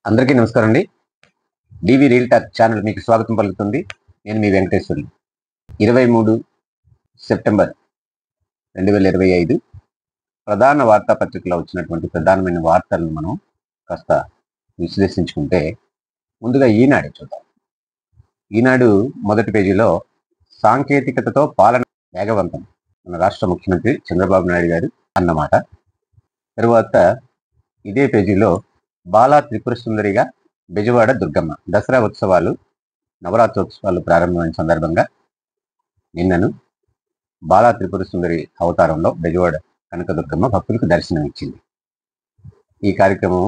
అందరికీ నమస్కారం అండి. డివి రియల్ టాక్ ఛానల్ మీకు స్వాగతం పలుకుతుంది. నేను మీ వెంకటేశ్వరుని. 23 సెప్టెంబర్ 2025 ప్రధాన వార్తాపత్రికలో వచ్చినటువంటి ప్రధానమైన వార్తలను మనం కాస్త విశ్లేషించుకుంటే, ముందుగా ఈనాడు చూద్దాం. ఈనాడు మొదటి పేజీలో సాంకేతికతతో పాలన వేగవంతం, మన రాష్ట్ర ముఖ్యమంత్రి చంద్రబాబు నాయుడు గారు అన్నమాట. తరువాత ఇదే పేజీలో బాలా త్రిపుర సుందరిగా బెజవాడ దుర్గమ్మ దసరా ఉత్సవాలు, నవరాత్రోత్సవాలు ప్రారంభమైన సందర్భంగా నిన్నను బాలా త్రిపుర సుందరి అవతారంలో బెజవాడ కనకదుర్గమ్మ భక్తులకు దర్శనమిచ్చింది. ఈ కార్యక్రమం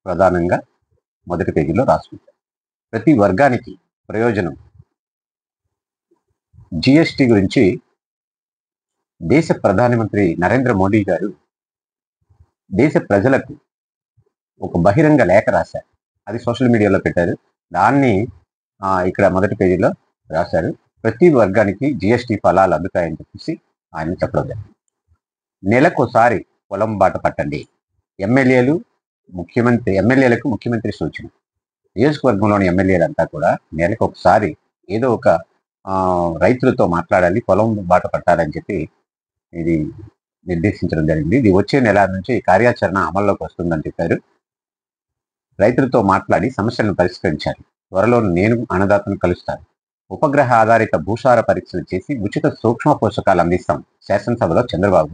ప్రధానంగా మొదటి పేజీలో రాసుకుంటారు. ప్రతి వర్గానికి ప్రయోజనం. జిఎస్టి గురించి దేశ ప్రధానమంత్రి నరేంద్ర మోడీ గారు దేశ ప్రజలకు ఒక బహిరంగ లేఖ రాశారు. అది సోషల్ మీడియాలో పెట్టారు. దాన్ని ఇక్కడ మొదటి పేజీలో రాశారు. ప్రతి వర్గానికి జిఎస్టి ఫలాలు అందుతాయని చెప్పేసి ఆయన చెప్పడం జరిగింది. నెలకోసారి పొలం బాట పట్టండి. ఎమ్మెల్యేలకు ముఖ్యమంత్రి సూచన. నియోజకవర్గంలోని ఎమ్మెల్యేలంతా కూడా నెలకు ఒకసారి ఏదో ఒక రైతులతో మాట్లాడాలి, పొలం బాట పట్టాలని చెప్పి ఇది నిర్దేశించడం జరిగింది. ఇది వచ్చే నెల నుంచి కార్యాచరణ అమల్లోకి వస్తుందని చెప్పారు. రైతులతో మాట్లాడి సమస్యలను పరిష్కరించాలి. త్వరలో నేను అన్నదాతను కలుస్తాను. ఉపగ్రహ ఆధారిత భూసార పరీక్షలు చేసి ఉచిత సూక్ష్మ పోషకాలు అందిస్తాం శాసనసభలో చంద్రబాబు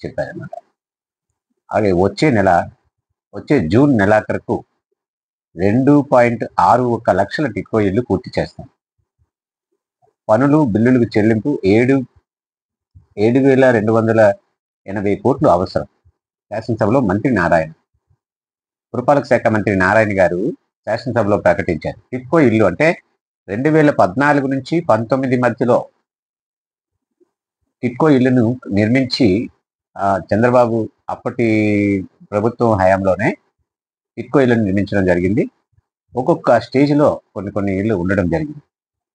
చెప్పారన్నమాట. అలాగే వచ్చే జూన్ నెలాఖరుకు 2.61 లక్షల టిడ్కో ఇళ్లు పూర్తి చేస్తాం. పనులు బిల్లులకు చెల్లింపు 7,280 కోట్లు అవసరం. శాసనసభలో మంత్రి నారాయణ, పురపాలక శాఖ మంత్రి నారాయణ గారు శాసనసభలో ప్రకటించారు. టిడ్కో ఇల్లు అంటే 2014 నుంచి 19 మధ్యలో టిడ్కో ఇళ్లను నిర్మించి చంద్రబాబు అప్పటి ప్రభుత్వం హయాంలోనే టిడ్కో ఇళ్లను నిర్మించడం జరిగింది. ఒక్కొక్క స్టేజ్లో కొన్ని ఇళ్ళు ఉండడం జరిగింది.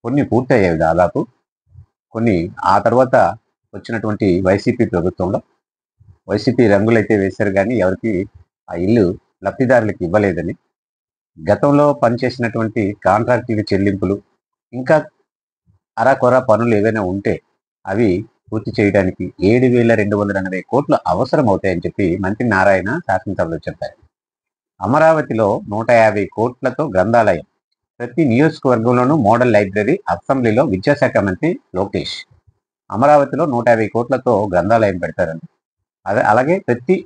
కొన్ని పూర్తయ్యేవి దాదాపు, కొన్ని ఆ తర్వాత వచ్చినటువంటి వైసీపీ ప్రభుత్వంలో వైసీపీ రంగులైతే వేశారు, కానీ ఎవరికి ఆ ఇల్లు లబ్ధిదారులకు ఇవ్వలేదని, గతంలో పనిచేసినటువంటి కాంట్రాక్టుల చెల్లింపులు, ఇంకా అరాకొర పనులు ఏవైనా ఉంటే అవి పూర్తి చేయడానికి 7,280 కోట్లు అవసరం అవుతాయని చెప్పి మంత్రి నారాయణ శాసనసభలో చెప్పారు. అమరావతిలో 150 కోట్లతో గ్రంథాలయం, ప్రతి నియోజకవర్గంలోనూ మోడల్ లైబ్రరీ. అసెంబ్లీలో విద్యాశాఖ మంత్రి లోకేష్ అమరావతిలో 150 కోట్లతో గ్రంథాలయం పెడతారని, అలాగే ప్రతి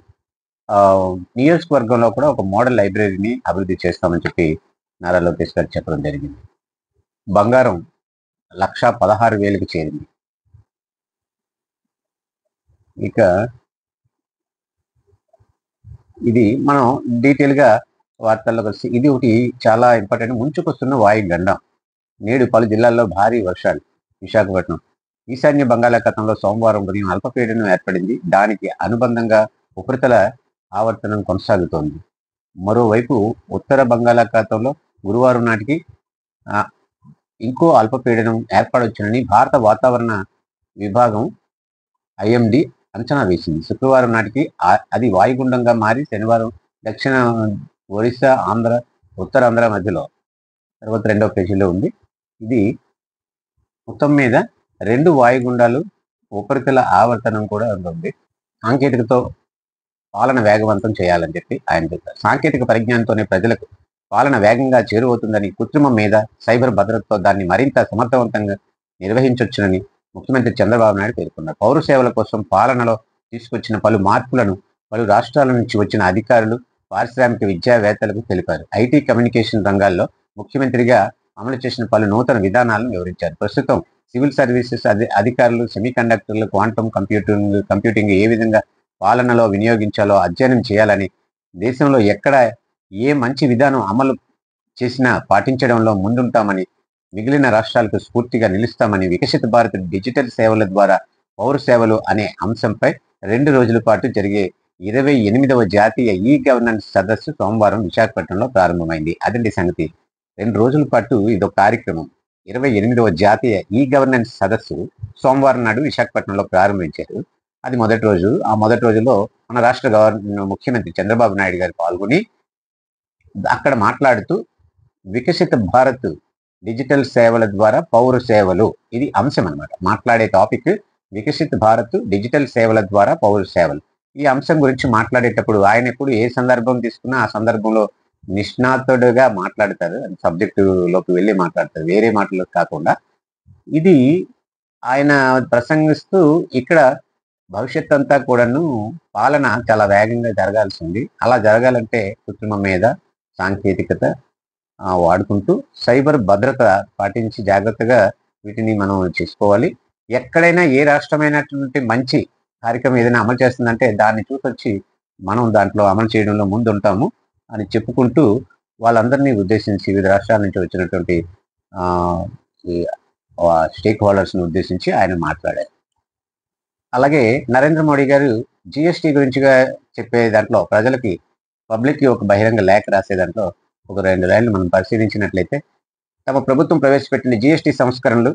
నియోజకవర్గంలో కూడా ఒక మోడల్ లైబ్రరీని అభివృద్ధి చేస్తామని చెప్పి నారా లోకేష్ గారు చెప్పడం జరిగింది. బంగారం 1,16,000కి చేరింది. ఇక ఇది మనం డీటెయిల్గా వార్తల్లోకి వస్తే, ఇది ఒకటి చాలా ఇంపార్టెంట్. ముంచుకొస్తున్న వాయుగండం, నేడు పలు జిల్లాల్లో భారీ వర్షాలు. విశాఖపట్నం ఈశాన్య బంగాళాఖాతంలో సోమవారం ఉదయం అల్పపీడనం ఏర్పడింది. దానికి అనుబంధంగా ఉపరితల ఆవర్తనం కొనసాగుతోంది. మరోవైపు ఉత్తర బంగాళాఖాతంలో గురువారం నాటికి ఇంకో అల్పపీడనం ఏర్పడవచ్చునని భారత వాతావరణ విభాగం ఐఎండి అంచనా వేసింది. శుక్రవారం నాటికి అది వాయుగుండంగా మారి శనివారం దక్షిణ ఒరిస్సా, ఉత్తరాంధ్ర మధ్యలో, తర్వాత రెండవ పేజీలో ఉంది. ఇది మొత్తం మీద 2 వాయుగుండాలు, ఉపరితల ఆవర్తనం కూడా ఉంది. సాంకేతికతో పాలన వేగవంతం చేయాలని చెప్పి ఆయన చెప్పారు. సాంకేతిక పరిజ్ఞానంతోనే ప్రజలకు పాలన వేగంగా చేరువవుతుందని, కృత్రిమం మీద సైబర్ భద్రతతో దాన్ని మరింత సమర్థవంతంగా నిర్వహించవచ్చునని ముఖ్యమంత్రి చంద్రబాబు నాయుడు పేర్కొన్నారు. పౌర సేవల కోసం పాలనలో తీసుకొచ్చిన పలు మార్పులను పలు రాష్ట్రాల నుంచి వచ్చిన అధికారులు, పారిశ్రామిక విద్యావేత్తలకు తెలిపారు. ఐటీ, కమ్యూనికేషన్ రంగాల్లో ముఖ్యమంత్రిగా అమలు చేసిన పలు నూతన విధానాలను వివరించారు. ప్రస్తుతం సివిల్ సర్వీసెస్ అధికారులు సెమీకండక్టర్లు, క్వాంటమ్ కంప్యూటింగ్ ఏ విధంగా పాలనలో వినియోగించాలో అధ్యయనం చేయాలని, దేశంలో ఎక్కడ ఏ మంచి విధానం అమలు చేసినా పాటించడంలో ముందుంటామని, మిగిలిన రాష్ట్రాలకు స్ఫూర్తిగా నిలుస్తామని, వికసిత భారత్ డిజిటల్ సేవల ద్వారా పౌర సేవలు అనే అంశంపై 2 రోజుల పాటు జరిగే 28వ జాతీయ ఈ గవర్నెన్స్ సదస్సు సోమవారం విశాఖపట్నంలో ప్రారంభమైంది. అదండి సంగతి. 2 రోజుల పాటు ఇదొక కార్యక్రమం. 28వ జాతీయ ఈ గవర్నెన్స్ సదస్సు సోమవారం నాడు విశాఖపట్నంలో ప్రారంభించారు. అది మొదటి రోజు. ఆ మొదటి రోజులో మన రాష్ట్ర ముఖ్యమంత్రి చంద్రబాబు నాయుడు గారు పాల్గొని అక్కడ మాట్లాడుతూ వికసిత భారత్ డిజిటల్ సేవల ద్వారా పౌర సేవలు, ఇది అంశం అన్నమాట. మాట్లాడే టాపిక్ వికసిత భారత్ డిజిటల్ సేవల ద్వారా పౌర సేవలు. ఈ అంశం గురించి మాట్లాడేటప్పుడు ఆయన ఎప్పుడు ఏ సందర్భం తీసుకున్నా ఆ సందర్భంలో నిష్ణాతుడుగా మాట్లాడతారు. సబ్జెక్టులోకి వెళ్ళి మాట్లాడతారు, వేరే మాటలు కాకుండా. ఇది ఆయన ప్రసంగిస్తూ ఇక్కడ భవిష్యత్ అంతా కూడాను పాలన చాలా వేగంగా జరగాల్సింది. అలా జరగాలంటే కృత్రిమ మీద సాంకేతికత వాడుకుంటూ సైబర్ భద్రత పాటించి జాగ్రత్తగా వీటిని మనం చేసుకోవాలి. ఎక్కడైనా ఏ రాష్ట్రమైనటువంటి మంచి కార్యక్రమం ఏదైనా అమలు చేస్తుందంటే దాన్ని చూసొచ్చి మనం దాంట్లో అమలు చేయడంలో ముందుంటాము అని చెప్పుకుంటూ వాళ్ళందరినీ ఉద్దేశించి వివిధ రాష్ట్రాల నుంచి వచ్చినటువంటి స్టేక్ హోల్డర్స్ని ఉద్దేశించి ఆయన మాట్లాడారు. అలాగే నరేంద్ర మోడీ గారు జిఎస్టీ గురించిగా చెప్పే దాంట్లో ప్రజలకి పబ్లిక్కి ఒక బహిరంగ లేఖ రాసే దాంట్లో ఒక 2 లైన్లు మనం పరిశీలించినట్లయితే, తమ ప్రభుత్వం ప్రవేశపెట్టిన జిఎస్టీ సంస్కరణలు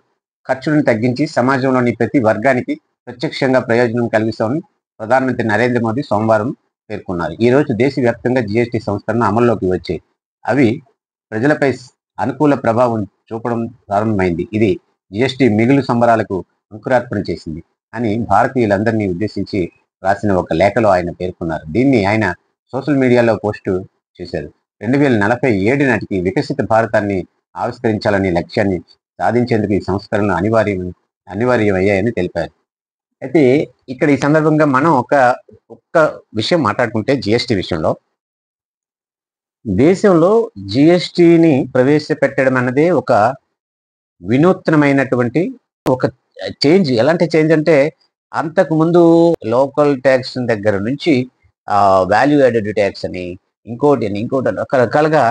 ఖర్చులను తగ్గించి సమాజంలోని ప్రతి వర్గానికి ప్రత్యక్షంగా ప్రయోజనం కలిగిస్తామని ప్రధానమంత్రి నరేంద్ర మోదీ సోమవారం పేర్కొన్నారు. ఈ రోజు దేశవ్యాప్తంగా జిఎస్టీ సంస్కరణ అమల్లోకి వచ్చాయి. అవి ప్రజలపై అనుకూల ప్రభావం చూపడం ప్రారంభమైంది. ఇది జిఎస్టీ మిగులు సంబరాలకు అంకురార్పణ చేసింది అని భారతీయులందరినీ ఉద్దేశించి రాసిన ఒక లేఖలో ఆయన పేర్కొన్నారు. దీన్ని ఆయన సోషల్ మీడియాలో పోస్టు చేశారు. 2047 నాటికి వికసిత భారతాన్ని ఆవిష్కరించాలనే లక్ష్యాన్ని సాధించేందుకు ఈ సంస్కరణలు అనివార్యమయ్యాయని తెలిపారు. అయితే ఇక్కడ ఈ సందర్భంగా మనం ఒక్క విషయం మాట్లాడుకుంటే, జిఎస్టీ విషయంలో దేశంలో జిఎస్టీని ప్రవేశపెట్టడం అన్నదే ఒక వినూత్నమైనటువంటి ఒక చేంజ్. ఎలాంటి చేంజ్ అంటే, అంతకుముందు లోకల్ ట్యాక్స్ దగ్గర నుంచి వాల్యూ యాడెడ్ ట్యాక్స్ అని ఇంకోటి రకరకాలుగా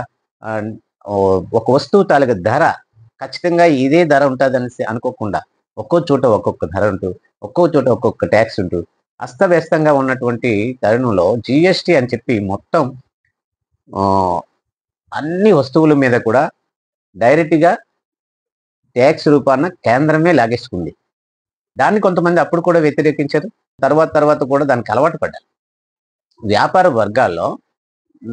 ఒక వస్తువు తాలూకు ధర ఖచ్చితంగా ఇదే ధర ఉంటుందని అనుకోకుండా ఒక్కో చోట ఒక్కొక్క ధర ఉంటూ, ఒక్కో చోట ఒక్కొక్క ట్యాక్స్ ఉంటూ అస్తవ్యస్తంగా ఉన్నటువంటి తరుణంలో జిఎస్టీ అని చెప్పి మొత్తం అన్ని వస్తువుల మీద కూడా డైరెక్ట్గా ట్యాక్స్ రూపాన కేంద్రమే లాగేసుకుంది. దాన్ని కొంతమంది అప్పుడు కూడా వ్యతిరేకించారు. తర్వాత కూడా దానికి అలవాటు పడ్డారు. వ్యాపార వర్గాల్లో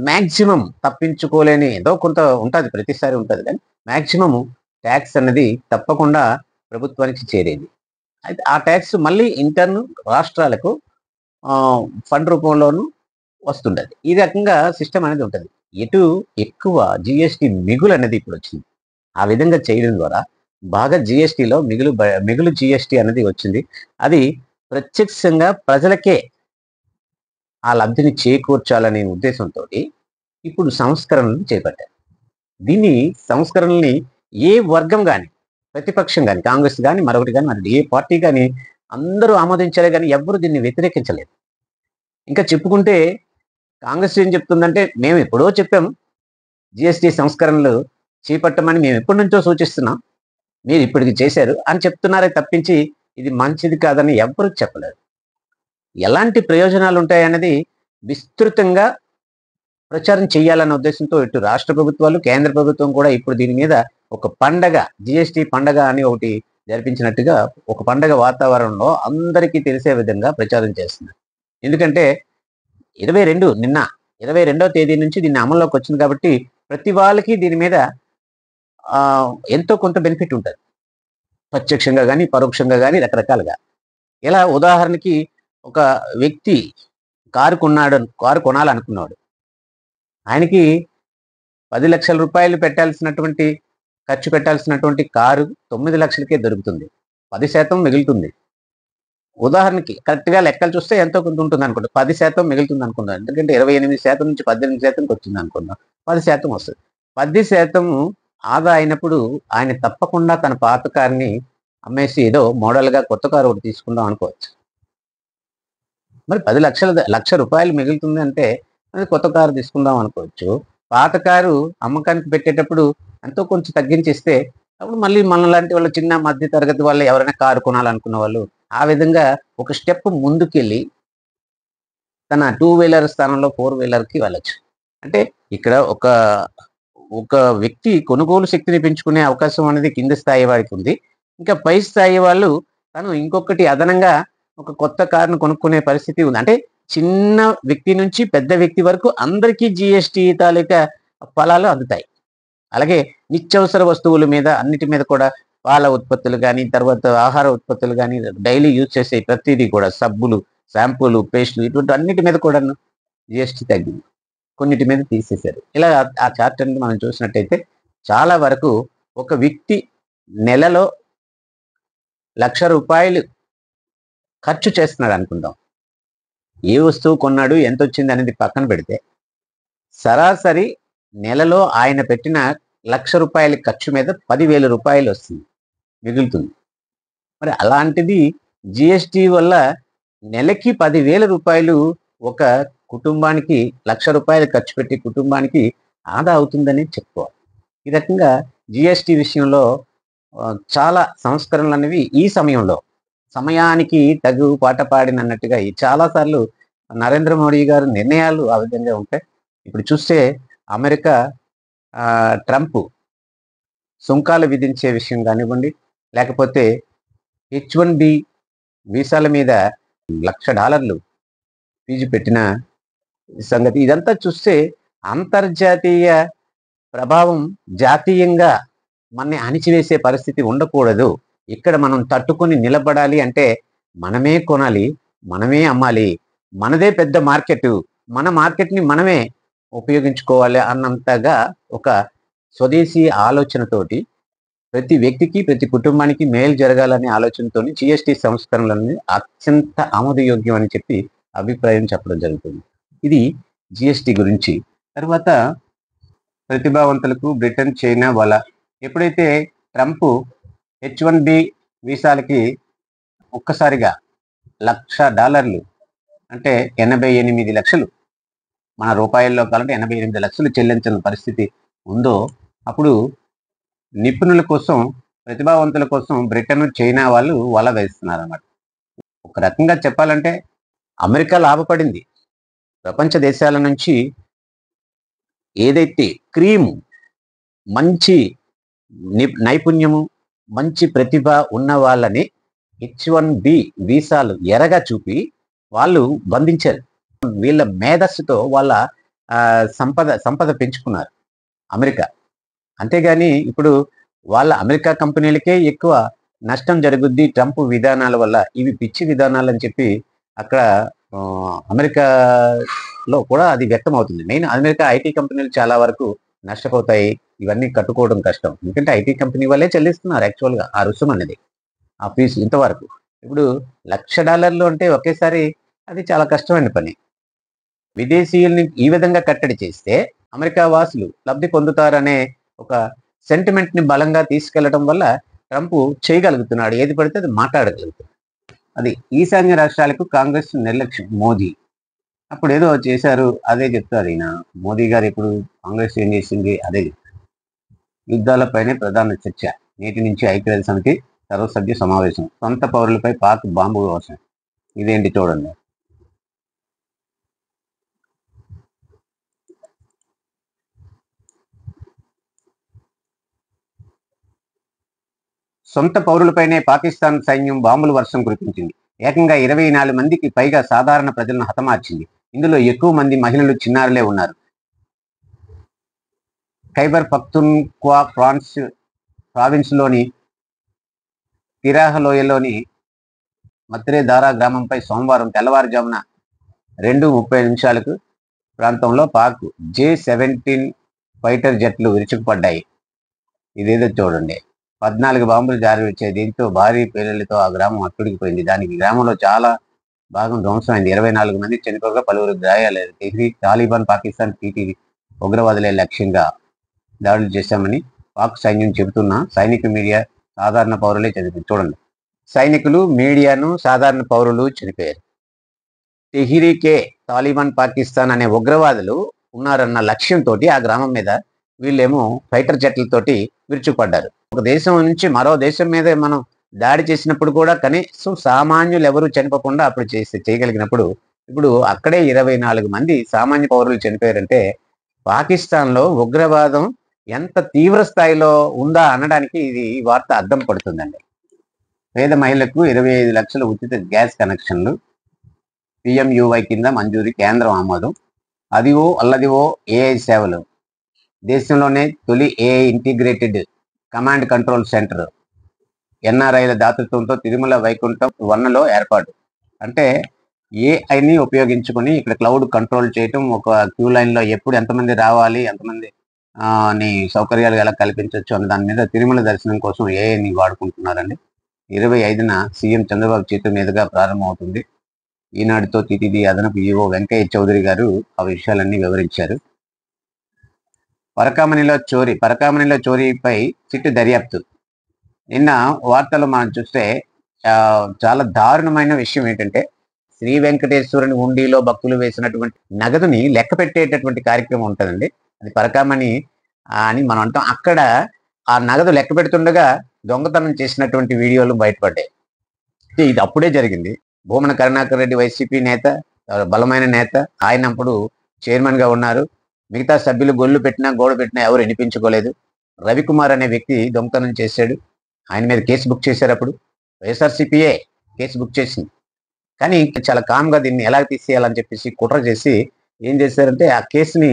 మ్యాక్సిమం తప్పించుకోలేని ఏదో కొంత ఉంటుంది, ప్రతిసారి ఉంటుంది, కానీ మ్యాక్సిమం ట్యాక్స్ అనేది తప్పకుండా ప్రభుత్వానికి చేరేది. అయితే ఆ ట్యాక్స్ మళ్ళీ ఇంటర్న్ రాష్ట్రాలకు ఫండ్ రూపంలోనూ వస్తుండదు. ఈ రకంగా సిస్టమ్ అనేది ఉంటుంది. ఎటు ఎక్కువ జిఎస్టీ మిగులు అనేది ఇప్పుడు వచ్చింది. ఆ విధంగా చేయడం ద్వారా బాగా జిఎస్టీలో మిగులు జిఎస్టీ అనేది వచ్చింది. అది ప్రత్యక్షంగా ప్రజలకే ఆ లబ్ధిని చేకూర్చాలనే ఉద్దేశంతో ఇప్పుడు సంస్కరణలు చేపట్టారు. దీన్ని సంస్కరణల్ని ఏ వర్గం కానీ, ప్రతిపక్షం కానీ, కాంగ్రెస్ కానీ, మరొకటి కానీ, మరి ఏ పార్టీ కానీ అందరూ ఆమోదించారే కానీ ఎవ్వరూ దీన్ని వ్యతిరేకించలేదు. ఇంకా చెప్పుకుంటే కాంగ్రెస్ ఏం చెప్తుందంటే, మేము ఎప్పుడో చెప్పాము జిఎస్టీ సంస్కరణలు చేపట్టమని, మేము ఎప్పటి నుంచో సూచిస్తున్నాం, మీరు ఇప్పటికి చేశారు అని చెప్తున్నారే తప్పించి ఇది మంచిది కాదని ఎవ్వరూ చెప్పలేదు. ఎలాంటి ప్రయోజనాలు ఉంటాయన్నది విస్తృతంగా ప్రచారం చేయాలన్న ఉద్దేశంతో ఇటు రాష్ట్ర ప్రభుత్వాలు, కేంద్ర ప్రభుత్వం కూడా ఇప్పుడు దీని మీద ఒక పండగ, జిఎస్టీ పండగ అని ఒకటి జరిపించినట్టుగా ఒక పండగ వాతావరణంలో అందరికీ తెలిసే విధంగా ప్రచారం చేస్తున్నారు. ఎందుకంటే నిన్న 22వ తేదీ నుంచి దీన్ని అమల్లోకి వచ్చింది కాబట్టి ప్రతి వాళ్ళకి దీని మీద ఎంతో కొంత బెనిఫిట్ ఉంటుంది, ప్రత్యక్షంగా కానీ పరోక్షంగా కానీ రకరకాలుగా. ఇలా ఉదాహరణకి ఒక వ్యక్తి కారు కొనాలనుకున్నాడు. ఆయనకి 10 లక్షల రూపాయలు ఖర్చు పెట్టాల్సినటువంటి కారు 9 లక్షలకే దొరుకుతుంది. 10% మిగులుతుంది. ఉదాహరణకి కరెక్ట్గా లెక్కలు చూస్తే ఎంతో కొంత ఉంటుంది అనుకుంటాం. 10% మిగులుతుంది అనుకుందాం. ఎందుకంటే 28% నుంచి 18%కి వచ్చింది అనుకుందాం. 10% వస్తుంది. 10% ఆదా అయినప్పుడు ఆయన తప్పకుండా తన పాత కారుని అమ్మేసి ఏదో మోడల్గా కొత్త కారు ఒకటి తీసుకుందాం అనుకోవచ్చు. మరి 1,00,000 రూపాయలు మిగులుతుంది అంటే అది కొత్త కారు తీసుకుందాం అనుకోవచ్చు. పాత కారు అమ్మకానికి పెట్టేటప్పుడు ఎంతో కొంచెం తగ్గించిస్తే అప్పుడు మళ్ళీ మనలాంటి వాళ్ళు, చిన్న మధ్య తరగతి వాళ్ళు, ఎవరైనా కారు కొనాలనుకున్న వాళ్ళు ఆ విధంగా ఒక స్టెప్ ముందుకెళ్ళి తన 2 వీలర్ స్థానంలో 4 వీలర్కి వెళ్ళచ్చు. అంటే ఇక్కడ ఒక వ్యక్తి కొనుగోలు శక్తిని పెంచుకునే అవకాశం అనేది కింద స్థాయి వాడికి ఉంది. ఇంకా పై స్థాయి వాళ్ళు తను ఇంకొకటి అదనంగా ఒక కొత్త కారును కొనుక్కునే పరిస్థితి ఉంది. అంటే చిన్న వ్యక్తి నుంచి పెద్ద వ్యక్తి వరకు అందరికీ జిఎస్టీ తాలూకా ఫలాలు అందుతాయి. అలాగే నిత్యావసర వస్తువుల మీద అన్నిటి మీద కూడా పాల ఉత్పత్తులు గానీ, తర్వాత ఆహార ఉత్పత్తులు గానీ, డైలీ యూజ్ చేసే ప్రతీదీ కూడా సబ్బులు, షాంపూలు, పేస్టులు ఇటువంటి అన్నిటి మీద కూడాను జీఎస్టీ తగ్గింది. కొన్నిటి మీద తీసేశారు. ఇలా ఆ చార్ట్ అనేది మనం చూసినట్టయితే చాలా వరకు ఒక వ్యక్తి నెలలో రూ. 1,00,000 ఖర్చు చేస్తున్నాడు అనుకుందాం. ఏ వస్తువు కొన్నాడు, ఎంతొచ్చింది అనేది పక్కన పెడితే, సరాసరి నెలలో ఆయన పెట్టిన రూ. 1,00,000 ఖర్చు మీద రూ. 10,000 వస్తుంది, మిగులుతుంది. మరి అలాంటిది జీఎస్టీ వల్ల నెలకి రూ. 10,000 ఒక కుటుంబానికి రూ. 1,00,000 ఖర్చు పెట్టి కుటుంబానికి ఆదా అవుతుందని చెప్పుకోవాలి. ఈ రకంగా జీఎస్టీ విషయంలో చాలా సంస్కరణలు అనేవి ఈ సమయంలో సమయానికి తగు పాట పాడినన్నట్టుగా చాలా సార్లు నరేంద్ర మోడీ గారు నిర్ణయాలు ఆ విధంగా ఉంటాయి. ఇప్పుడు చూస్తే అమెరికా ట్రంప్ సుంకాలు విధించే విషయం కానివ్వండి, లేకపోతే H1B వీసాల మీద $1,00,000 ఫీజు పెట్టిన సంగతి ఇదంతా చూస్తే అంతర్జాతీయ ప్రభావం జాతీయంగా మనని అణిచివేసే పరిస్థితి ఉండకూడదు. ఇక్కడ మనం తట్టుకొని నిలబడాలి అంటే మనమే కొనాలి, మనమే అమ్మాలి, మనదే పెద్ద మార్కెట్, మన మార్కెట్ని మనమే ఉపయోగించుకోవాలి అన్నంతగా ఒక స్వదేశీ ఆలోచనతోటి ప్రతి వ్యక్తికి ప్రతి కుటుంబానికి మేలు జరగాలనే ఆలోచనతోని జీఎస్టీ సంస్కరణలన్నీ అత్యంత ఆమోదయోగ్యం అని చెప్పి అభిప్రాయం చెప్పడం జరుగుతుంది. ఇది జీఎస్టీ గురించి. తర్వాత ప్రతిభావంతులకు బ్రిటన్, చైనా వల. ఎప్పుడైతే ట్రంప్ H1B వీసాలకి ఒక్కసారిగా $1,00,000 అంటే 88 లక్షలు, మన రూపాయల్లో కావాలంటే 88 లక్షలు చెల్లించిన పరిస్థితి ఉందో, అప్పుడు నిపుణుల కోసం, ప్రతిభావంతుల కోసం బ్రిటన్, చైనా వాళ్ళు వల వేస్తున్నారన్నమాట. ఒక రకంగా చెప్పాలంటే అమెరికా లాభపడింది. ప్రపంచ దేశాల నుంచి ఏదైతే క్రీము, మంచి నైపుణ్యము, మంచి ప్రతిభ ఉన్న వాళ్ళని H1B వీసాలు ఎరగా చూపి వాళ్ళు బంధించారు. వీళ్ళ మేధస్సుతో వాళ్ళ సంపద పెంచుకున్నారు అమెరికా. అంతేగాని ఇప్పుడు వాళ్ళ అమెరికా కంపెనీలకే ఎక్కువ నష్టం జరుగుద్ది ట్రంప్ విధానాల వల్ల, ఇవి పిచ్చి విధానాలు అని చెప్పి అక్కడ అమెరికాలో కూడా అది వ్యక్తం అవుతుంది. మెయిన్ అమెరికా ఐటీ కంపెనీలు చాలా వరకు నష్టపోతాయి. ఇవన్నీ కట్టుకోవడం కష్టం. ఎందుకంటే ఐటీ కంపెనీ వాళ్ళే చెల్లిస్తున్నారు యాక్చువల్గా ఆ రుసుము అనేది, ఆ ఫీజు ఇంతవరకు. ఇప్పుడు $1,00,000 అంటే ఒకేసారి అది చాలా కష్టమైన పని. విదేశీయుల్ని ఈ విధంగా కట్టడి చేస్తే అమెరికా వాసులు లబ్ధి పొందుతారనే ఒక సెంటిమెంట్ని బలంగా తీసుకెళ్లడం వల్ల ట్రంప్ చేయగలుగుతున్నాడు, ఏది పడితే అది మాట్లాడగలుగుతున్నాడు. అది ఈశాన్య రాష్ట్రాలకు కాంగ్రెస్ నిర్లక్ష్యం. మోదీ అప్పుడు ఏదో చేశారు, అదే చెప్తారు ఈయన. మోదీ గారు ఇప్పుడు కాంగ్రెస్ ఏం చేసింది అదే చెప్తారు. యుద్ధాలపైనే ప్రధాన చర్చ. నేటి నుంచి ఐక్యరాజ్య సమితి సర్వసభ్య సమావేశం. సొంత పౌరులపై పాక్ బాంబు వర్షం. ఇదేంటి చూడండి. సొంత పౌరులపైనే పాకిస్తాన్ సైన్యం బాంబుల వర్షం కురిపించింది. ఏకంగా 24 మందికి పైగా సాధారణ ప్రజలను హతమార్చింది. ఇందులో ఎక్కువ మంది మహిళలు, చిన్నారులే ఉన్నారు. ఖైబర్ పఖ్తూన్ఖ్వా ప్రావిన్స్లోని తిరాహ లోయలోని మత్రే దారా గ్రామంపై సోమవారం తెల్లవారుజామున 2:30 ప్రాంతంలో పాక్ J-17 ఫైటర్ జెట్లు విరుచుకుపడ్డాయి. ఇదేదో చూడండి. 14 బాంబులు జారి వచ్చాయి. దీంతో భారీ పేలుళ్లతో ఆ గ్రామం అట్టుడికిపోయింది. దానికి గ్రామంలో చాలా భాగం ధ్వంసమైంది. 24 మంది చనిపోగా పలువురు గాయాలయ్యారు. తెహ్రీ తాలిబాన్, పాకిస్తాన్ టీటీవీ ఉగ్రవాదులే లక్ష్యంగా దాడులు చేశామని పాక్ సైన్యం చెబుతున్నా సైనిక మీడియా సాధారణ పౌరులే చనిపోయారు. చూడండి, సైనికులు, మీడియాను, సాధారణ పౌరులు చనిపోయారు. తెహ్రీకే తాలిబాన్ పాకిస్తాన్ అనే ఉగ్రవాదులు ఉన్నారన్న లక్ష్యంతో ఆ గ్రామం మీద వీళ్ళేమో ఫైటర్ జెట్లతోటి విరుచుకుపడ్డారు. ఒక దేశం నుంచి మరో దేశం మీద మనం దాడి చేసినప్పుడు కూడా కనీసం సామాన్యులు ఎవరు చనిపోకుండా అప్పుడు చేయగలిగినప్పుడు ఇప్పుడు అక్కడే 24 మంది సామాన్య పౌరులు చనిపోయారంటే పాకిస్తాన్లో ఉగ్రవాదం ఎంత తీవ్ర స్థాయిలో ఉందా అనడానికి ఇది ఈ వార్త అద్దం పడుతుందండి. పేద మహిళలకు 25 లక్షల ఉచిత గ్యాస్ కనెక్షన్లు PMUY కింద మంజూరీ, కేంద్రం ఆమోదం. అదివో అల్లదివో AI సేవలు. దేశంలోనే తొలి AI integrated command control centre ఎన్ఆర్ఐల దాతృత్వంతో తిరుమల వైకుంఠం 1లో ఏర్పాటు. అంటే ఏఐని ఉపయోగించుకొని ఇక్కడ క్లౌడ్ కంట్రోల్ చేయటం, ఒక క్యూ లైన్లో ఎప్పుడు ఎంతమంది రావాలి, ఎంతమంది ని సౌకర్యాలు ఎలా కల్పించవచ్చు అన్న దాని మీద తిరుమల దర్శనం కోసం ఏఐని వాడుకుంటున్నారండి. 25న సీఎం చంద్రబాబు చేతుల మీదుగా ప్రారంభమవుతుంది. ఈనాడుతో టీటీడీ అదనపు ఈఓ వెంకయ్య చౌదరి గారు ఆ విషయాలన్నీ వివరించారు. పరకామణిలో చోరీపై సిట్ దర్యాప్తు. నిన్న వార్తలు మనం చూస్తే చాలా దారుణమైన విషయం ఏంటంటే, శ్రీ వెంకటేశ్వరుని హుండీలో భక్తులు వేసినటువంటి నగదుని లెక్క పెట్టేటటువంటి కార్యక్రమం ఉంటుందండి. అది పరకామణి అని మనం అంటాం. అక్కడ ఆ నగదు లెక్క పెడుతుండగా దొంగతనం చేసినటువంటి వీడియోలు బయటపడ్డాయి. ఇది అప్పుడే జరిగింది. భూమన కరుణాకర్ రెడ్డి వైసీపీ నేత, బలమైన నేత. ఆయన అప్పుడు చైర్మన్ గా ఉన్నారు. మిగతా సభ్యులు గొల్లు పెట్టినా గోడ పెట్టినా ఎవరు వినిపించుకోలేదు. రవికుమార్ అనే వ్యక్తి దొంగతనం చేశాడు. ఆయన మీద కేసు బుక్ చేశారు. అప్పుడు వైఎస్ఆర్సీపీఏ కేసు బుక్ చేసింది. కానీ చాలా కామ్గా దీన్ని ఎలా తీసేయాలని చెప్పేసి కుట్ర చేసి ఏం చేశారంటే ఆ కేసుని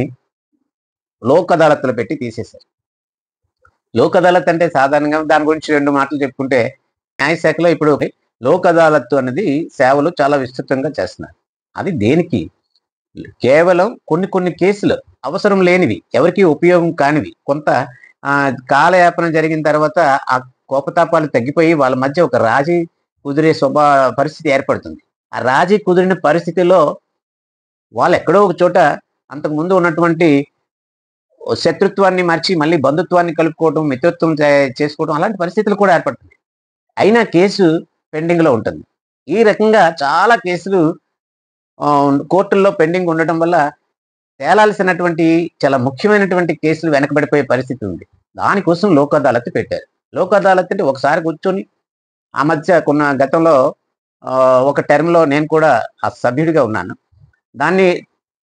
లోక్ అదాలత్లో పెట్టి తీసేశారు. లోక్ అదాలత్ అంటే సాధారణంగా దాని గురించి 2 మాటలు చెప్పుకుంటే, న్యాయశాఖలో ఇప్పుడు లోక్ అదాలత్ అనేది సేవలు చాలా విస్తృతంగా చేస్తున్నారు. అది దేనికి? కేవలం కొన్ని కేసులు అవసరం లేనివి, ఎవరికి ఉపయోగం కానివి, కొంత కాలయాపన జరిగిన తర్వాత ఆ కోపతాపాలు తగ్గిపోయి వాళ్ళ మధ్య ఒక రాజీ కుదిరే పరిస్థితి ఏర్పడుతుంది. ఆ రాజీ కుదిరిన పరిస్థితిలో వాళ్ళు ఎక్కడో ఒక చోట అంతకుముందు ఉన్నటువంటి శత్రుత్వాన్ని మర్చి మళ్ళీ బంధుత్వాన్ని కలుపుకోవడం, మిత్రత్వం చేసుకోవడం, అలాంటి పరిస్థితులు కూడా ఏర్పడుతుంది. అయినా కేసు పెండింగ్ లో ఉంటుంది. ఈ రకంగా చాలా కేసులు కోర్టుల్లో పెండింగ్ ఉండటం వల్ల తేలాల్సినటువంటి చాలా ముఖ్యమైనటువంటి కేసులు వెనకబడిపోయే పరిస్థితి ఉంది. దానికోసం లోక్ అదాలత్ పెట్టారు. లోక్ అదాలత్ అంటే ఒకసారి కూర్చొని ఆ మధ్య గతంలో ఒక టర్మ్లో నేను కూడా ఆ సభ్యుడిగా ఉన్నాను. దాన్ని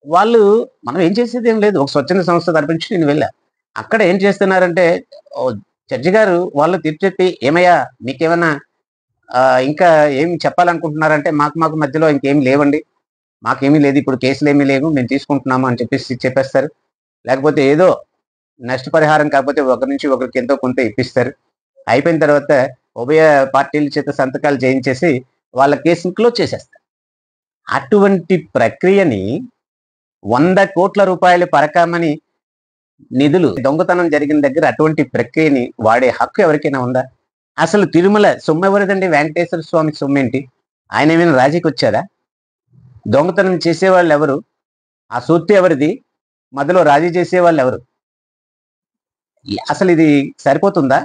వాళ్ళు మనం ఏం చేసేది ఏం లేదు. ఒక స్వచ్ఛంద సంస్థ తరపించి నేను వెళ్ళా. అక్కడ ఏం చేస్తున్నారంటే జడ్జి గారు వాళ్ళు తీర్పు చెప్పి, ఏమయ్యా మీకేమన్నా ఇంకా ఏమి చెప్పాలనుకుంటున్నారంటే, మాకు మధ్యలో ఇంకేమి లేవండి, మాకేమీ లేదు, ఇప్పుడు కేసులు ఏమీ లేవు, మేము తీసుకుంటున్నాము అని చెప్పేస్తారు. లేకపోతే ఏదో నష్టపరిహారం కాకపోతే ఒకరి నుంచి ఒకరికి ఎంతో కొంత ఇప్పిస్తారు. అయిపోయిన తర్వాత ఉభయ పార్టీల చేత సంతకాలు చేయించేసి వాళ్ళ కేసును క్లోజ్ చేసేస్తారు. అటువంటి ప్రక్రియని 100 కోట్ల రూపాయలు పరకామణి నిధులు దొంగతనం జరిగిన దగ్గర అటువంటి ప్రక్రియని వాడే హక్కు ఎవరికైనా ఉందా? అసలు తిరుమల సొమ్ము ఎవరిదండి? వెంకటేశ్వర స్వామి సొమ్ము ఏంటి? ఆయన ఏమైనా రాజీకి వచ్చారా? దొంగతనం చేసేవాళ్ళు ఎవరు? ఆ సొత్తు ఎవరిది? మధ్యలో రాజీ చేసేవాళ్ళు ఎవరు? అసలు ఇది సరిపోతుందా?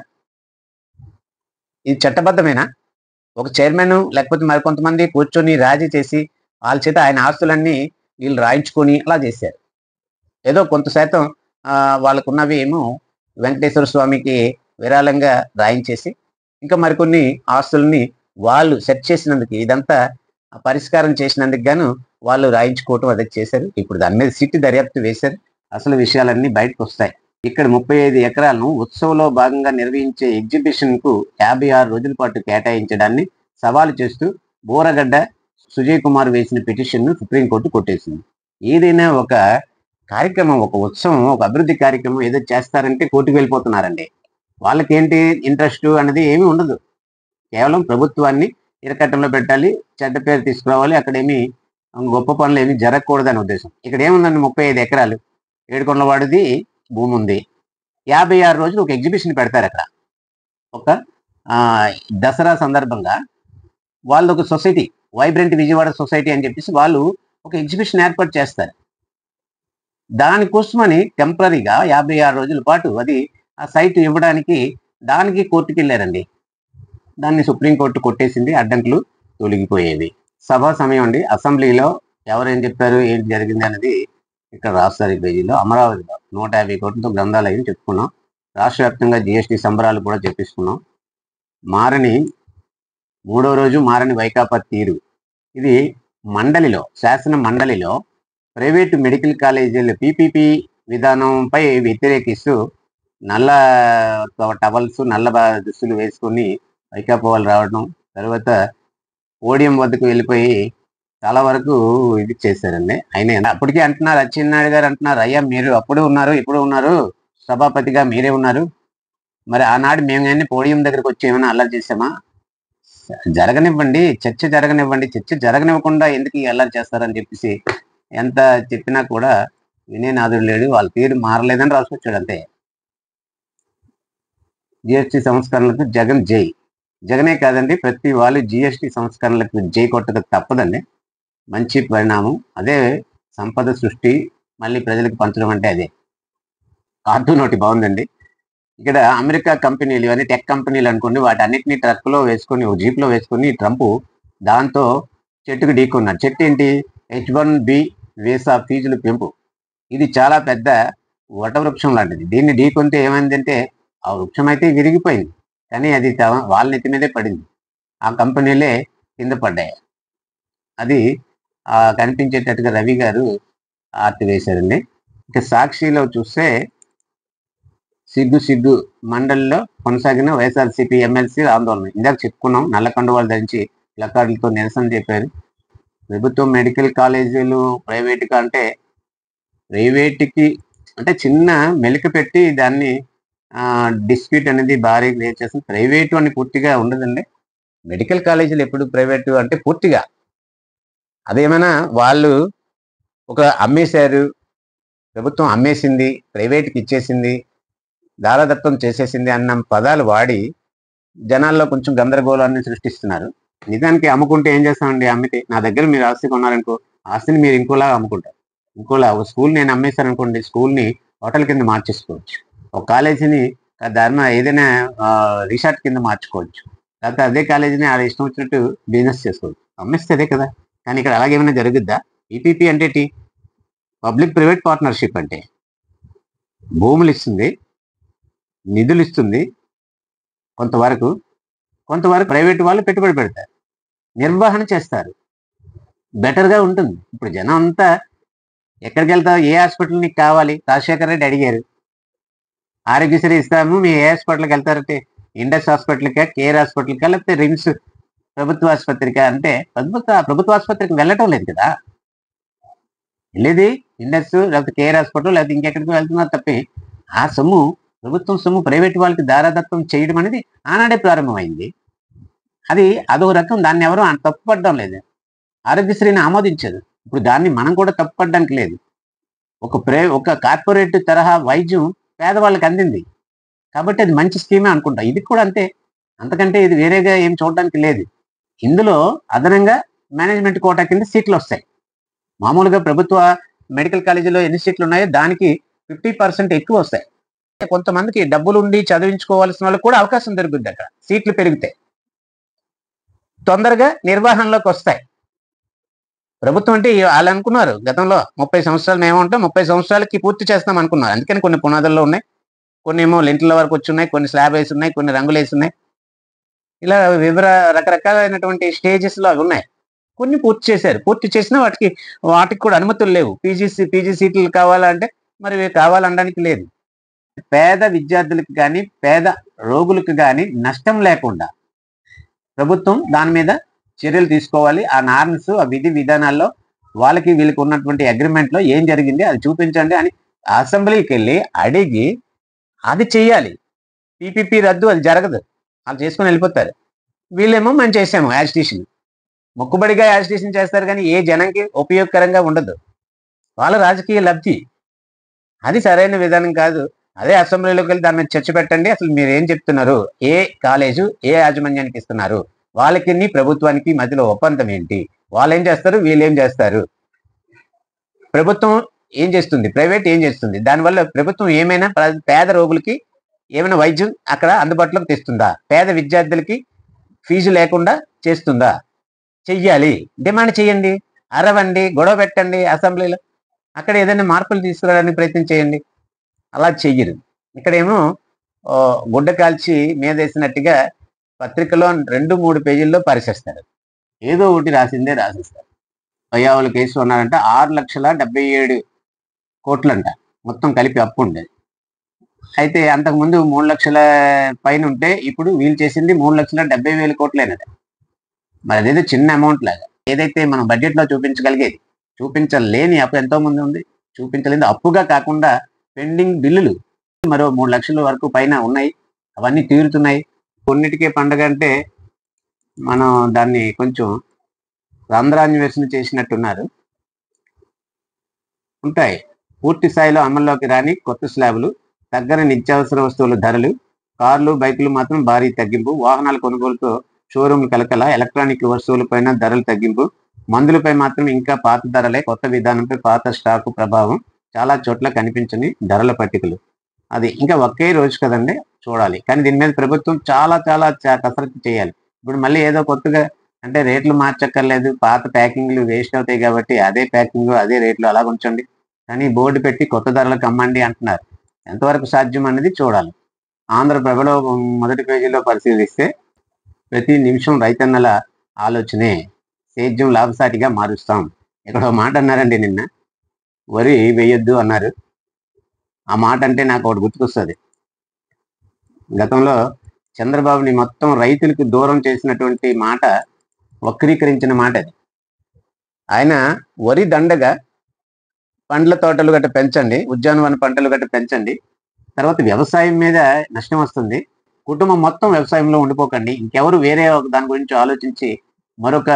ఇది చట్టబద్ధమేనా? ఒక చైర్మన్ లేకపోతే మరికొంతమంది కూర్చొని రాజీ చేసి వాళ్ళ చేత ఆయన ఆస్తులన్నీ వీళ్ళు రాయించుకొని అలా చేశారు. ఏదో కొంత శాతం వాళ్ళకున్నవి ఏమో వెంకటేశ్వర స్వామికి విరాళంగా రాయించేసి ఇంకా మరికొన్ని ఆస్తుల్ని వాళ్ళు సెట్ చేసినందుకు, ఇదంతా పరిష్కారం చేసినందుకు గాను వాళ్ళు రాయించుకోవటం అదే చేశారు. ఇప్పుడు దాని మీద సిట్ దర్యాప్తు వేశారు. అసలు విషయాలన్నీ బయటకు వస్తాయి. ఇక్కడ 35 ఎకరాలను ఉత్సవంలో భాగంగా నిర్వహించే ఎగ్జిబిషన్ కు 56 రోజుల పాటు కేటాయించడాన్ని సవాలు చేస్తూ బోరగడ్డ సుజయ్ కుమార్ వేసిన పిటిషన్ ను సుప్రీంకోర్టు కొట్టేసింది. ఏదైనా ఒక కార్యక్రమం, ఒక ఉత్సవం, ఒక అభివృద్ధి కార్యక్రమం ఏదో చేస్తారంటే కోర్టుకు వెళ్ళిపోతున్నారండి. వాళ్ళకేంటి ఇంట్రెస్ట్ అనేది ఏమీ ఉండదు. కేవలం ప్రభుత్వాన్ని ఇరకట్టంలో పెట్టాలి, చెడ్డ పేరు తీసుకురావాలి, అక్కడేమి గొప్ప పనులు ఏమి జరగకూడదని ఉద్దేశం. ఇక్కడ ఏముందండి, 35 ఎకరాలు ఏడుకొండలవాడిది భూమి ఉంది. 56 రోజులు ఒక ఎగ్జిబిషన్ పెడతారు. అక్కడ ఒక దసరా సందర్భంగా వాళ్ళు ఒక సొసైటీ, వైబ్రెంట్ విజయవాడ సొసైటీ అని చెప్పేసి వాళ్ళు ఒక ఎగ్జిబిషన్ ఏర్పాటు చేస్తారు. దానికోసమని టెంపరీగా 56 రోజుల పాటు అది ఆ సైట్ ఇవ్వడానికి దానికి కోర్టుకి వెళ్ళారండి. దాన్ని సుప్రీంకోర్టు కొట్టేసింది. అడ్డంకులు తొలగిపోయేవి. సభా సమయం అండి. అసెంబ్లీలో ఎవరేం చెప్పారు, ఏంటి జరిగింది అనేది ఇక్కడ రాస్తారు. ఈ పేజీలో అమరావతిలో 150 కోట్లతో గ్రంథాలయం చెప్పుకున్నాం. రాష్ట్ర వ్యాప్తంగా జిఎస్టీ సంబరాలు కూడా చెప్పించుకున్నాం. మారని 3వ రోజు మారని వైకాపా తీరు. ఇది మండలిలో, శాసన మండలిలో ప్రైవేటు మెడికల్ కాలేజీల పీపీపీ విధానంపై వ్యతిరేకిస్తూ నల్ల టవల్స్, నల్ల దుస్తులు వేసుకొని వైకాపా వాళ్ళు రావడం, తర్వాత పోడియం వద్దకు వెళ్ళిపోయి చాలా వరకు ఇది చేశారండి. ఆయన అప్పటికే అంటున్నారు, అచ్చెన్నాయుడు గారు అంటున్నారు, అయ్యా మీరు అప్పుడు ఉన్నారు, ఇప్పుడు ఉన్నారు, సభాపతిగా మీరే ఉన్నారు. మరి ఆనాడు మేము కానీ పోడియం దగ్గరికి వచ్చి ఏమైనా అల్లరి చేసామా? జరగనివ్వండి, చర్చ జరగనివ్వండి. చర్చ జరగనివ్వకుండా ఎందుకు ఈ అల్లరి చేస్తారని చెప్పేసి ఎంత చెప్పినా కూడా వినే నాదుడు లేడు. వాళ్ళ తీరు మారలేదని రాసుకొచ్చాడు అంతే. జిఎస్టి సంస్కరణలకు జగన్ జై. జగనే కాదండి, ప్రతి వాళ్ళు జిఎస్టి సంస్కరణలకు జై కొట్టక తప్పదండి. మంచి పరిణామం. అదే సంపద సృష్టి, మళ్ళీ ప్రజలకు పంచడం అంటే అదే. కార్టూన్ ఒకటి బాగుందండి. ఇక్కడ అమెరికా కంపెనీలు అని టెక్ కంపెనీలు అనుకోండి, వాటన్నిటిని ట్రక్లో వేసుకొని జీప్లో వేసుకొని ట్రంప్ దాంతో చెట్టుకు ఢీకొన్నాడు. చెట్టు ఏంటి? H1B వీసా ఫీజులు పెంపు. ఇది చాలా పెద్ద వటవృక్షం లాంటిది. దీన్ని ఢీకొంటే ఏమైందంటే ఆ వృక్షం అయితే విరిగిపోయింది, కానీ అది వాళ్ళ నెత్తి మీదే పడింది. ఆ కంపెనీలే కింద పడ్డాయి. అది కనిపించేటట్టుగా రవి గారు ఆర్ట్ వేశారండి. ఇక సాక్షిలో చూస్తే సిగ్గు మండలిలో కొనసాగిన వైఎస్ఆర్సీపీ ఎమ్మెల్సీ ఆందోళన. ఇందాక చెప్పుకున్నాం, నల్ల కండువాలు ధరించి ప్లకార్డులతో నిరసన చెప్పారు. ప్రభుత్వ మెడికల్ కాలేజీలు ప్రైవేటుగా అంటే ప్రైవేట్కి అంటే చిన్న మెలిక పెట్టి దాన్ని డిస్ప్యూట్ అనేది భారీ క్రియేట్ చేస్తుంది. ప్రైవేటు అని పూర్తిగా ఉండదండి. మెడికల్ కాలేజీలు ఎప్పుడు ప్రైవేటు అంటే పూర్తిగా అదేమైనా వాళ్ళు ఒక అమ్మేశారు, ప్రభుత్వం అమ్మేసింది, ప్రైవేట్కి ఇచ్చేసింది, దారాదత్తం చేసేసింది అన్న పదాలు వాడి జనాల్లో కొంచెం గందరగోళాన్ని సృష్టిస్తున్నారు. నిజానికి అమ్ముకుంటే ఏం చేస్తామండి? అమ్మితే నా దగ్గర మీరు ఆస్తి కొన్నారనుకో, ఆస్తిని మీరు ఇంకోలా అమ్ముకుంటారు. ఇంకోలా ఒక స్కూల్ నేను అమ్మేశాను అనుకోండి, స్కూల్ని హోటల్ కింద మార్చేసుకోవచ్చు. ఒక కాలేజీని దాని ఏదైనా రిసార్ట్ కింద మార్చుకోవచ్చు. లేకపోతే అదే కాలేజీని అలా ఇష్టం వచ్చినట్టు బిజినెస్ చేసుకోవచ్చు. అమ్మేస్తే అదే కదా. కానీ ఇక్కడ అలాగేమైనా జరుగుద్దా? పీపీపీ అంటే పబ్లిక్ ప్రైవేట్ పార్ట్నర్షిప్ అంటే భూములు ఇస్తుంది, నిధులు ఇస్తుంది, కొంతవరకు ప్రైవేట్ వాళ్ళు పెట్టుబడి పెడతారు, నిర్వహణ చేస్తారు, బెటర్గా ఉంటుంది. ఇప్పుడు జనం అంతా ఎక్కడికి వెళ్తావు? ఏ హాస్పిటల్ నీకు కావాలి? రాజశేఖర రెడ్డి అడిగారు, ఆరోగ్యశ్రీ ఇస్తాము, మీ ఏ హాస్పిటల్కి వెళ్తారంటే ఇండస్ హాస్పిటల్కా, కేర్ హాస్పిటల్కా, లేకపోతే రిమ్స్ ప్రభుత్వ ఆసుపత్రికా అంటే ప్రభుత్వ ఆసుపత్రికి వెళ్ళటం లేదు కదా. వెళ్ళేది ఇండస్ లేకపోతే కేర్ హాస్పిటల్ లేకపోతే ఇంకెక్కడికి వెళ్తున్నారు తప్పి ఆ సొమ్ము, ప్రభుత్వం సొమ్ము ప్రైవేట్ వాళ్ళకి దారాదత్తం చేయడం అనేది ఆనాడే ప్రారంభమైంది. అది అదొక రకం. దాన్ని ఎవరు తప్పుపడడం లేదు. ఆరోగ్యశ్రీని ఆమోదించారు. ఇప్పుడు దాన్ని మనం కూడా తప్పుపడడానికి లేదు. ఒక కార్పొరేట్ తరహా వైద్యం పేదవాళ్ళకి అందింది కాబట్టి అది మంచి స్కీమే అనుకుంటా. ఇది కూడా అంతే, అంతకంటే ఇది వేరేగా ఏం చూడడానికి లేదు. ఇందులో అదనంగా మేనేజ్మెంట్ కోటా కింద సీట్లు వస్తాయి. మామూలుగా ప్రభుత్వ మెడికల్ కాలేజీలో ఎన్ని సీట్లు ఉన్నాయో దానికి 50% ఎక్కువ వస్తాయి. కొంతమందికి డబ్బులు ఉండి చదివించుకోవాల్సిన వాళ్ళకి కూడా అవకాశం దొరుకుద్ది. అక్కడ సీట్లు పెరిగితే తొందరగా నిర్వహణలోకి వస్తాయి. ప్రభుత్వం అంటే వాళ్ళు అనుకున్నారు గతంలో 30 సంవత్సరాలు మేము ఉంటాం, 30 సంవత్సరాలకి పూర్తి చేస్తాం అనుకున్నారు. అందుకని కొన్ని పునాదుల్లో ఉన్నాయి, కొన్ని ఏమో లింట్ల వరకు వచ్చి ఉన్నాయి, కొన్ని స్లాబ్ వేసి ఉన్నాయి, కొన్ని రంగులు వేసి ఉన్నాయి. ఇలా రకరకాలైనటువంటి స్టేజెస్లో అవి ఉన్నాయి. కొన్ని పూర్తి చేశారు. పూర్తి చేసినా వాటికి కూడా అనుమతులు లేవు. పీజీ సీట్లు కావాలంటే మరి కావాలనడానికి లేదు. పేద విద్యార్థులకు కానీ పేద రోగులకు కానీ నష్టం లేకుండా ప్రభుత్వం దాని మీద చర్యలు తీసుకోవాలి. ఆ నార్మ్స్, ఆ విధి విధానాల్లో వాళ్ళకి వీళ్ళకి ఉన్నటువంటి అగ్రిమెంట్లో ఏం జరిగింది అది చూపించండి అని అసెంబ్లీకి వెళ్ళి అడిగి అది చెయ్యాలి. పీపీపీ రద్దు అది జరగదు, వాళ్ళు చేసుకొని వెళ్ళిపోతారు. వీళ్ళేమో మేము చేసాము యాజిటేషన్, మొక్కుబడిగా యాజిటేషన్ చేస్తారు, కానీ ఏ జనంకి ఉపయోగకరంగా ఉండదు. వాళ్ళ రాజకీయ లబ్ధి, అది సరైన విధానం కాదు. అదే అసెంబ్లీలోకి వెళ్ళి దాని మీద చర్చ పెట్టండి. అసలు మీరు ఏం చెప్తున్నారు? ఏ కాలేజు ఏ యాజమాన్యానికి ఇస్తున్నారు? వాళ్ళకి ప్రభుత్వానికి మధ్యలో ఒప్పందం ఏంటి? వాళ్ళు ఏం చేస్తారు, వీళ్ళు ఏం చేస్తారు? ప్రభుత్వం ఏం చేస్తుంది, ప్రైవేట్ ఏం చేస్తుంది? దానివల్ల ప్రభుత్వం ఏమైనా పేద రోగులకి ఏమైనా వైద్యం అక్కడ అందుబాటులోకి తెస్తుందా? పేద విద్యార్థులకి ఫీజు లేకుండా చేస్తుందా? చెయ్యాలి. డిమాండ్ చేయండి, అరవండి, గొడవ పెట్టండి అసెంబ్లీలో. అక్కడ ఏదైనా మార్పులు తీసుకురావడానికి ప్రయత్నం చేయండి. అలా చెయ్యరు. ఇక్కడేమో గుడ్డ కాల్చి మీదేసినట్టుగా పత్రికలో 2-3 పేజీల్లో పరిచేస్తారు. ఏదో ఒకటి రాసిందే రాసేస్తారు. పయ్యావుల కేసు ఉన్నారంట 6,77 కోట్లంట మొత్తం కలిపి అప్పు ఉండేది. అయితే అంతకుముందు 3 లక్షల పైన ఉంటే ఇప్పుడు వీళ్ళు చేసింది 3,70,000 కోట్లేనట. మరి అదేదో చిన్న అమౌంట్ లాగా ఏదైతే మనం బడ్జెట్లో చూపించగలిగేది, చూపించలేని అప్పు ఎంతో మంది ఉంది. చూపించలేని అప్పుగా కాకుండా పెండింగ్ బిల్లులు మరో 3 లక్షల వరకు పైన ఉన్నాయి. అవన్నీ తీరుతున్నాయి. కొన్నిటికే పండగ అంటే మనం దాన్ని కొంచెం రంధ్రాన్వేషణ చేసినట్టున్నారు. ఉంటాయి. పూర్తి స్థాయిలో అమల్లోకి రాని కొత్త స్లాబులు, తగ్గని నిత్యావసర వస్తువుల ధరలు, కార్లు, బైకులు మాత్రం భారీ తగ్గింపు, వాహనాల కొనుగోలుతో షోరూంలు కలకల, ఎలక్ట్రానిక్ వస్తువులపైన ధరలు తగ్గింపు, మందులపై మాత్రం ఇంకా పాత ధరలే, కొత్త విధానంపై పాత స్టాకు ప్రభావం, చాలా చోట్ల కనిపించని ధరల పట్టికలు. అది ఇంకా ఒకే రోజు కదండి, చూడాలి. కానీ దీని మీద ప్రభుత్వం చాలా చాలా కసరత్తు చేయాలి. ఇప్పుడు మళ్ళీ ఏదో కొత్తగా అంటే రేట్లు మార్చక్కర్లేదు, పాత ప్యాకింగ్లు వేస్ట్ అవుతాయి కాబట్టి అదే ప్యాకింగ్ అదే రేట్లు అలా ఉంచండి, కానీ బోర్డు పెట్టి కొత్త ధరలకు అమ్మండి అంటున్నారు. ఎంతవరకు సాధ్యం అనేది చూడాలి. ఆంధ్రప్రభలో మొదటి పేజీలో పరిశీలిస్తే ప్రతి నిమిషం రైతన్నల ఆలోచనే సేద్యం లాభసాటిగా మారుస్తాం. ఇక్కడ ఒక మాట అన్నారండి నిన్న, వరి వేయొద్దు అన్నారు. ఆ మాట అంటే నాకు ఒకటి గుర్తుకొస్తుంది. గతంలో చంద్రబాబుని మొత్తం రైతులకు దూరం చేసినటువంటి మాట, వక్రీకరించిన మాట అది. ఆయన వరి దండగా పండ్ల తోటలు గట్ట పెంచండి, ఉద్యానవన పంటలు గట్ట పెంచండి, తర్వాత వ్యవసాయం మీద నష్టం వస్తుంది, కుటుంబం మొత్తం వ్యవసాయంలో ఉండిపోకండి, ఇంకెవరు వేరే ఒక దాని గురించి ఆలోచించి మరొక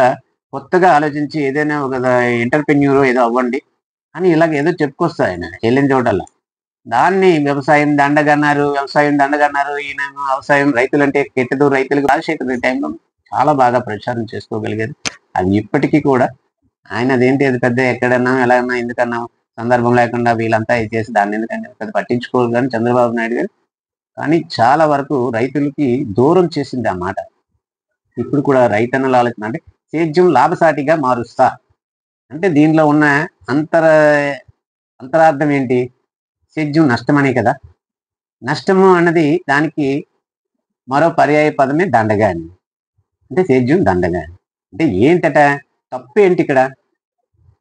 కొత్తగా ఆలోచించి ఏదైనా ఒక ఎంటర్ప్రెన్యూర్ ఏదో అవ్వండి అని ఇలాగ ఏదో చెప్పుకొస్తా ఆయన వెళ్ళిన చోటల్లా. దాన్ని వ్యవసాయం దండగన్నారు, వ్యవసాయం దండగన్నారు. ఈయన వ్యవసాయం రైతులంటే కెట్టదు, రైతులకు రాజశేఖర టైంలో చాలా బాగా ప్రచారం చేసుకోగలిగారు. అది ఇప్పటికీ కూడా ఆయన అదేంటి అది పెద్ద ఎక్కడన్నా ఎలాగన్నా ఎందుకన్నా సందర్భం లేకుండా వీళ్ళంతా ఇది చేసి దాన్ని ఎందుకంటే పెద్ద పట్టించుకోరు కానీ చంద్రబాబు నాయుడు గారు. కానీ చాలా వరకు రైతులకి దూరం చేసింది ఆ మాట. ఇప్పుడు కూడా రైతన్నల ఆలోచన అంటే సేద్యం లాభసాటిగా మారుస్తా అంటే దీనిలో ఉన్న అంతరార్థం ఏంటి? సేద్యం నష్టమనే కదా. నష్టము అన్నది దానికి మరో పర్యాయ పదమే దండగా అని. అంటే సేద్యం దండగా అని అంటే ఏంటట? తప్పేంటి ఇక్కడ?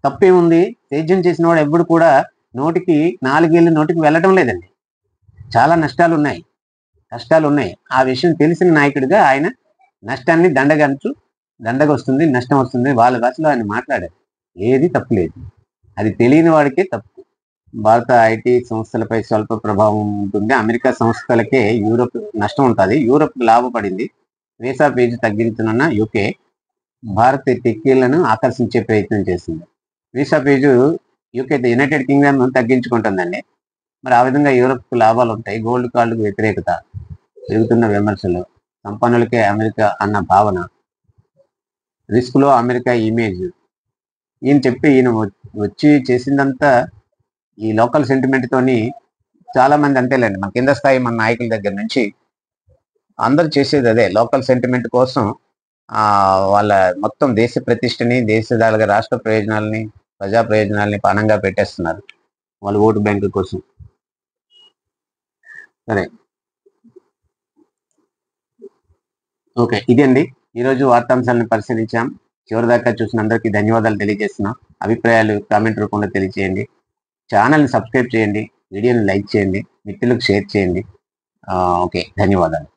తప్పేముంది? సేద్యం చేసిన వాడు ఎప్పుడు కూడా నోటికి 4 ఏళ్ళు నోటికి వెళ్ళటం లేదండి. చాలా నష్టాలు ఉన్నాయి, కష్టాలు ఉన్నాయి. ఆ విషయం తెలిసిన నాయకుడిగా ఆయన నష్టాన్ని దండగంచు, దండగ వస్తుంది, నష్టం వస్తుంది, వాళ్ళ భాషలో ఆయన మాట్లాడారు. ఏది తప్పులేదు. అది తెలియని వాడికే తప్పు. భారత ఐటీ సంస్థలపై స్వల్ప ప్రభావం ఉంటుంది. అమెరికా సంస్థలకే యూరోప్ నష్టం ఉంటుంది. యూరోప్ లాభపడింది. వీసా ఫీజు తగ్గించనున్న యూకే భారత టెక్కీలను ఆకర్షించే ప్రయత్నం చేసింది. Visa fee UK United Kingdom తగ్గించుకుంటుందండి. మరి ఆ విధంగా యూరోప్కు లాభాలు ఉంటాయి. గోల్డ్ కార్డుకు వ్యతిరేకత, పెరుగుతున్న విమర్శలు, సంపన్నులకే అమెరికా అన్న భావన, రిస్క్లో అమెరికా ఇమేజ్. ఈయన వచ్చి చేసిందంతా ఈ లోకల్ సెంటిమెంట్ తోని. చాలా మంది అంతేలేండి, మన కింద స్థాయి మన నాయకుల దగ్గర నుంచి అందరు చేసేది అదే. లోకల్ సెంటిమెంట్ కోసం వాళ్ళ మొత్తం దేశ ప్రతిష్టని, రాష్ట్ర ప్రయోజనాలని, ప్రజా ప్రయోజనాలని పణంగా పెట్టేస్తున్నారు వాళ్ళ ఓటు బ్యాంకు కోసం. సరే, ఓకే, ఇదండి ఈరోజు వార్తాంశాలను పరిశీలించాం. చివరిదాకా చూసిన అందరికీ ధన్యవాదాలు తెలియజేస్తున్నాం. అభిప్రాయాలు కామెంట్ రూపంలో తెలియజేయండి. ఛానల్ని సబ్స్క్రైబ్ చేయండి, వీడియోని లైక్ చేయండి, మిత్రులకు షేర్ చేయండి. ఓకే, ధన్యవాదాలు.